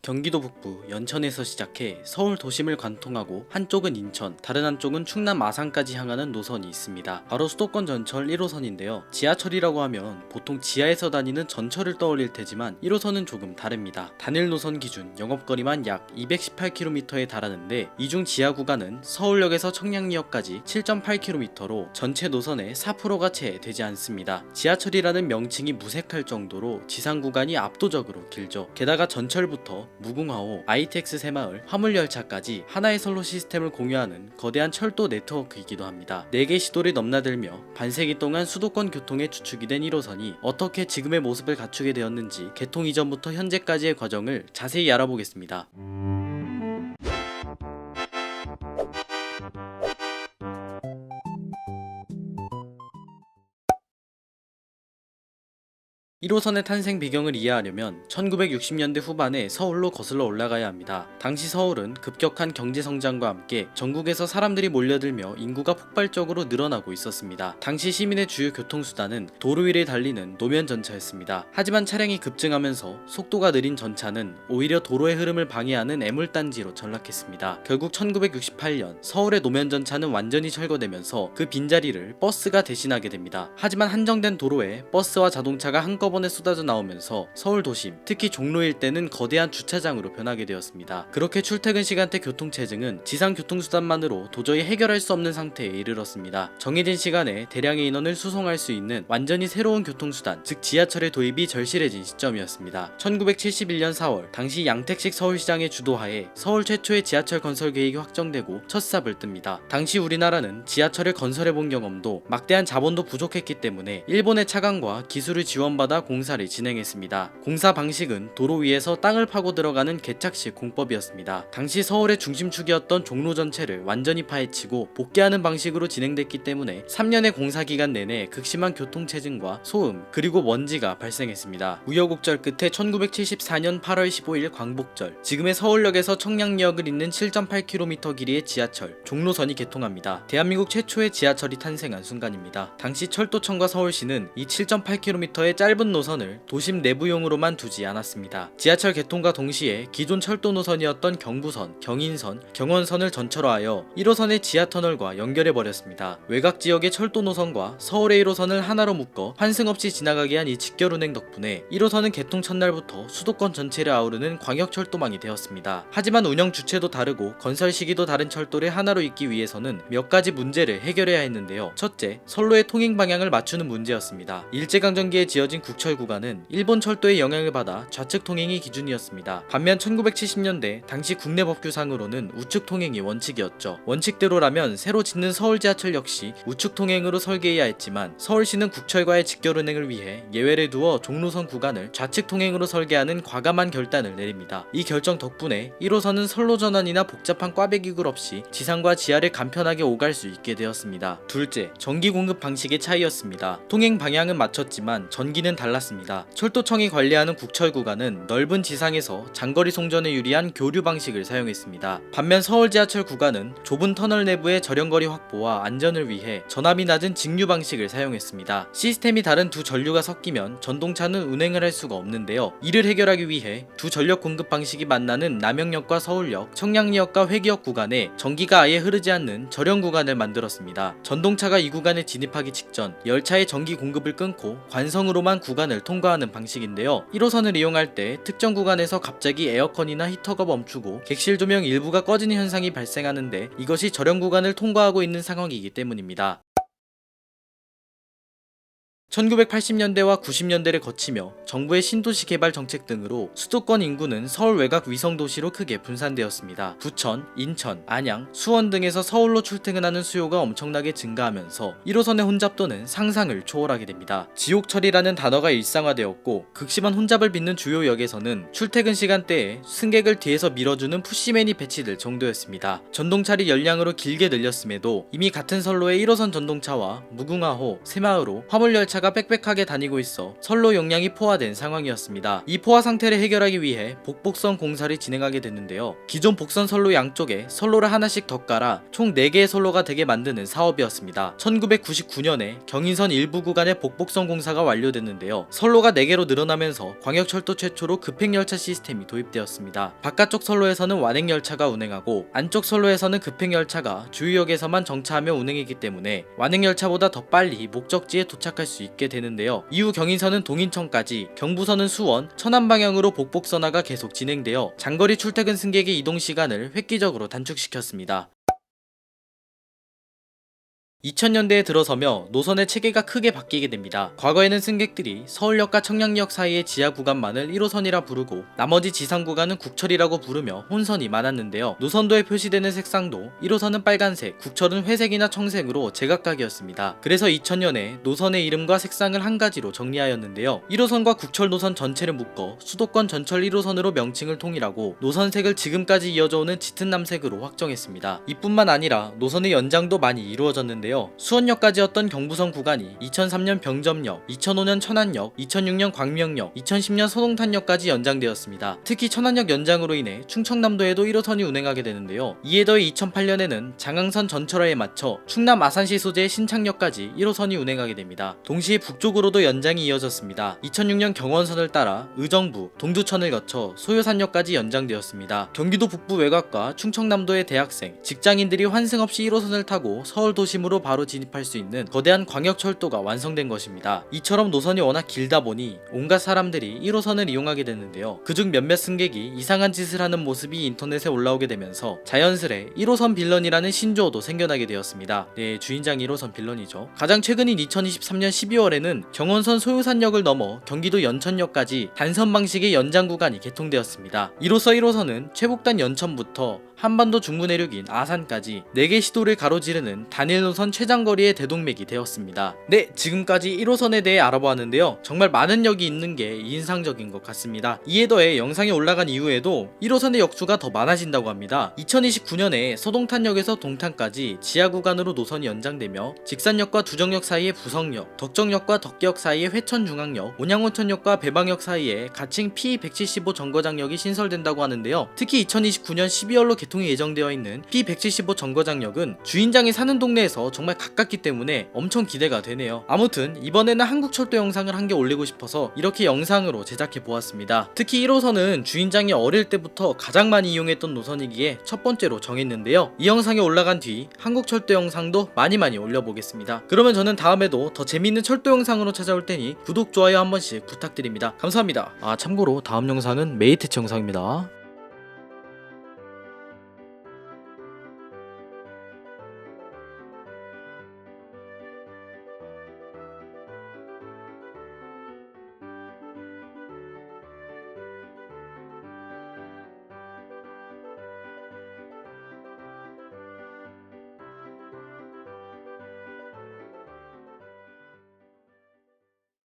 경기도 북부 연천에서 시작해 서울 도심을 관통하고 한쪽은 인천, 다른 한쪽은 충남 아산까지 향하는 노선이 있습니다. 바로 수도권 전철 1호선인데요. 지하철이라고 하면 보통 지하에서 다니는 전철을 떠올릴 테지만 1호선은 조금 다릅니다. 단일 노선 기준 영업거리만 약 218km에 달하는데 이 중 지하 구간은 서울역에서 청량리역까지 7.8km로 전체 노선의 4%가 채 되지 않습니다. 지하철이라는 명칭이 무색할 정도로 지상 구간이 압도적으로 길죠. 게다가 전철부터 무궁화호, ITX 새마을, 화물열차까지 하나의 선로 시스템을 공유하는 거대한 철도 네트워크이기도 합니다. 4개 시도를 넘나들며 반세기 동안 수도권 교통의 주축이 된 1호선이 어떻게 지금의 모습을 갖추게 되었는지 개통 이전부터 현재까지의 과정을 자세히 알아보겠습니다. 1호선의 탄생 배경을 이해하려면 1960년대 후반에 서울로 거슬러 올라가야 합니다. 당시 서울은 급격한 경제 성장과 함께 전국에서 사람들이 몰려들며 인구가 폭발적으로 늘어나고 있었습니다. 당시 시민의 주요 교통수단은 도로 위를 달리는 노면전차였습니다. 하지만 차량이 급증하면서 속도가 느린 전차는 오히려 도로의 흐름을 방해하는 애물단지로 전락했습니다. 결국 1968년 서울의 노면전차는 완전히 철거되면서 그 빈자리를 버스가 대신하게 됩니다. 하지만 한정된 도로에 버스와 자동차가 한꺼번에 쏟아져 나오면서 서울 도심, 특히 종로 일대는 거대한 주차장으로 변하게 되었습니다. 그렇게 출퇴근 시간대 교통체증은 지상 교통수단만으로 도저히 해결할 수 없는 상태에 이르렀습니다. 정해진 시간에 대량의 인원을 수송할 수 있는 완전히 새로운 교통수단, 즉 지하철의 도입이 절실해진 시점이었습니다. 1971년 4월, 당시 양택식 서울시장의 주도하에 서울 최초의 지하철 건설 계획이 확정되고 첫 삽을 뜹니다. 당시 우리나라는 지하철을 건설해본 경험도 막대한 자본도 부족했기 때문에 일본의 차관과 기술을 지원받아 공사를 진행했습니다. 공사 방식은 도로 위에서 땅을 파고 들어가는 개착식 공법이었습니다. 당시 서울의 중심축이었던 종로 전체를 완전히 파헤치고 복개하는 방식으로 진행됐기 때문에 3년의 공사 기간 내내 극심한 교통체증과 소음 그리고 먼지가 발생했습니다. 우여곡절 끝에 1974년 8월 15일 광복절, 지금의 서울역에서 청량리역을 잇는 7.8km 길이의 지하철 종로선이 개통합니다. 대한민국 최초의 지하철이 탄생한 순간입니다. 당시 철도청과 서울시는 이 7.8km의 짧은 노선을 도심 내부용으로만 두지 않았습니다. 지하철 개통과 동시에 기존 철도 노선이었던 경부선, 경인선, 경원선을 전철화하여 1호선의 지하터널과 연결해버렸습니다. 외곽 지역의 철도 노선과 서울의 1호선을 하나로 묶어 환승 없이 지나가게 한 이 직결운행 덕분에 1호선은 개통 첫날부터 수도권 전체를 아우르는 광역철도망이 되었습니다. 하지만 운영 주체도 다르고 건설 시기도 다른 철도를 하나로 잇기 위해서는 몇 가지 문제를 해결해야 했는데요. 첫째, 선로의 통행 방향을 맞추는 문제였습니다. 일제강점기에 지어진 국철 구간은 일본 철도의 영향을 받아 좌측 통행이 기준이었습니다. 반면 1970년대 당시 국내 법규상으로는 우측 통행이 원칙이었죠. 원칙대로라면 새로 짓는 서울 지하철 역시 우측 통행으로 설계해야 했지만 서울시는 국철과의 직결운행을 위해 예외를 두어 종로선 구간을 좌측 통행으로 설계하는 과감한 결단을 내립니다. 이 결정 덕분에 1호선은 선로 전환이나 복잡한 꽈배기굴 없이 지상과 지하를 간편하게 오갈 수 있게 되었습니다. 둘째, 전기 공급 방식의 차이였습니다. 통행 방향은 맞췄지만 전기는 달랐습니다. 철도청이 관리하는 국철 구간은 넓은 지상에서 장거리 송전에 유리한 교류 방식을 사용했습니다. 반면 서울 지하철 구간은 좁은 터널 내부의 저렴거리 확보와 안전을 위해 전압이 낮은 직류 방식을 사용했습니다. 시스템이 다른 두 전류가 섞이면 전동차는 운행을 할 수가 없는데요. 이를 해결하기 위해 두 전력 공급 방식이 만나는 남영역과 서울역, 청량리역과 회기역 구간에 전기가 아예 흐르지 않는 저렴 구간을 만들었습니다. 전동차가 이 구간에 진입하기 직전 열차의 전기 공급을 끊고 관성으로만 구간을 통과하는 방식인데요. 1호선을 이용할 때 특정 구간에서 갑자기 에어컨이나 히터가 멈추고 객실 조명 일부가 꺼지는 현상이 발생하는데 이것이 저렴 구간을 통과하고 있는 상황이기 때문입니다. 1980년대와 90년대를 거치며 정부의 신도시 개발 정책 등으로 수도권 인구는 서울 외곽 위성도시로 크게 분산되었습니다. 부천, 인천, 안양, 수원 등에서 서울로 출퇴근하는 수요가 엄청나게 증가하면서 1호선의 혼잡도는 상상을 초월하게 됩니다. 지옥철이라는 단어가 일상화되었고 극심한 혼잡을 빚는 주요 역에서는 출퇴근 시간대에 승객을 뒤에서 밀어주는 푸시맨이 배치될 정도였습니다. 전동차를 열량으로 길게 늘렸음에도 이미 같은 선로의 1호선 전동차와 무궁화호, 새마을호, 화물열차 열차가 빽빽하게 다니고 있어 선로 용량이 포화된 상황이었습니다. 이 포화 상태를 해결하기 위해 복복선 공사를 진행하게 됐는데요. 기존 복선 선로 양쪽에 선로를 하나씩 더 깔아 총 4개의 선로가 되게 만드는 사업이었습니다. 1999년에 경인선 일부 구간의 복복선 공사가 완료됐는데요. 선로가 4개로 늘어나면서 광역철도 최초로 급행열차 시스템이 도입되었습니다. 바깥쪽 선로에서는 완행열차가 운행하고 안쪽 선로에서는 급행열차가 주유역에서만 정차하며 운행했기 때문에 완행열차보다 더 빨리 목적지에 도착할 수 있게 되는데요. 이후 경인선은 동인천까지, 경부선은 수원, 천안 방향으로 복복선화가 계속 진행되어 장거리 출퇴근 승객의 이동 시간을 획기적으로 단축시켰습니다. 2000년대에 들어서며 노선의 체계가 크게 바뀌게 됩니다. 과거에는 승객들이 서울역과 청량역 사이의 지하 구간만을 1호선이라 부르고 나머지 지상 구간은 국철이라고 부르며 혼선이 많았는데요. 노선도에 표시되는 색상도 1호선은 빨간색, 국철은 회색이나 청색으로 제각각이었습니다. 그래서 2000년에 노선의 이름과 색상을 한 가지로 정리하였는데요. 1호선과 국철 노선 전체를 묶어 수도권 전철 1호선으로 명칭을 통일하고 노선색을 지금까지 이어져 오는 짙은 남색으로 확정했습니다. 이뿐만 아니라 노선의 연장도 많이 이루어졌는데요. 수원역까지였던 경부선 구간이 2003년 병점역, 2005년 천안역, 2006년 광명역, 2010년 소동탄역까지 연장되었습니다. 특히 천안역 연장으로 인해 충청남도에도 1호선이 운행하게 되는데요. 이에 더해 2008년에는 장항선 전철화에 맞춰 충남 아산시 소재의 신창역까지 1호선이 운행하게 됩니다. 동시에 북쪽으로도 연장이 이어졌습니다. 2006년 경원선을 따라 의정부, 동두천을 거쳐 소요산역까지 연장되었습니다. 경기도 북부 외곽과 충청남도의 대학생, 직장인들이 환승 없이 1호선을 타고 서울 도심으로 바로 진입할 수 있는 거대한 광역철도가 완성된 것입니다. 이처럼 노선이 워낙 길다 보니 온갖 사람들이 1호선을 이용하게 됐는데요. 그중 몇몇 승객이 이상한 짓을 하는 모습이 인터넷에 올라오게 되면서 자연스레 1호선 빌런이라는 신조어도 생겨나게 되었습니다. 네, 주인장 1호선 빌런이죠. 가장 최근인 2023년 12월에는 경원선 소요산역을 넘어 경기도 연천역까지 단선 방식의 연장 구간이 개통되었습니다. 이로써 1호선은 최북단 연천부터 한반도 중부 내륙인 아산까지 4개 시도를 가로지르는 단일 노선 최장거리의 대동맥이 되었습니다. 네, 지금까지 1호선에 대해 알아보았는데요. 정말 많은 역이 있는 게 인상적인 것 같습니다. 이에 더해 영상이 올라간 이후에도 1호선의 역수가 더 많아진다고 합니다. 2029년에 서동탄역에서 동탄까지 지하 구간으로 노선이 연장되며 직산역과 두정역 사이의 부성역, 덕정역과 덕계역 사이의 회천중앙역, 온양온천역과 배방역 사이에 가칭 P175 정거장역이 신설된다고 하는데요. 특히 2029년 12월로 개통이 예정되어 있는 P175 정거장역은 주인장이 사는 동네에서 정말 가깝기 때문에 엄청 기대가 되네요. 아무튼 이번에는 한국철도 영상을 한 개 올리고 싶어서 이렇게 영상으로 제작해 보았습니다. 특히 1호선은 주인장이 어릴 때부터 가장 많이 이용했던 노선이기에 첫 번째로 정했는데요. 이 영상이 올라간 뒤 한국철도 영상도 많이 올려보겠습니다. 그러면 저는 다음에도 더 재밌는 철도 영상으로 찾아올 테니 구독, 좋아요 한 번씩 부탁드립니다. 감사합니다. 참고로 다음 영상은 메이트치 영상입니다.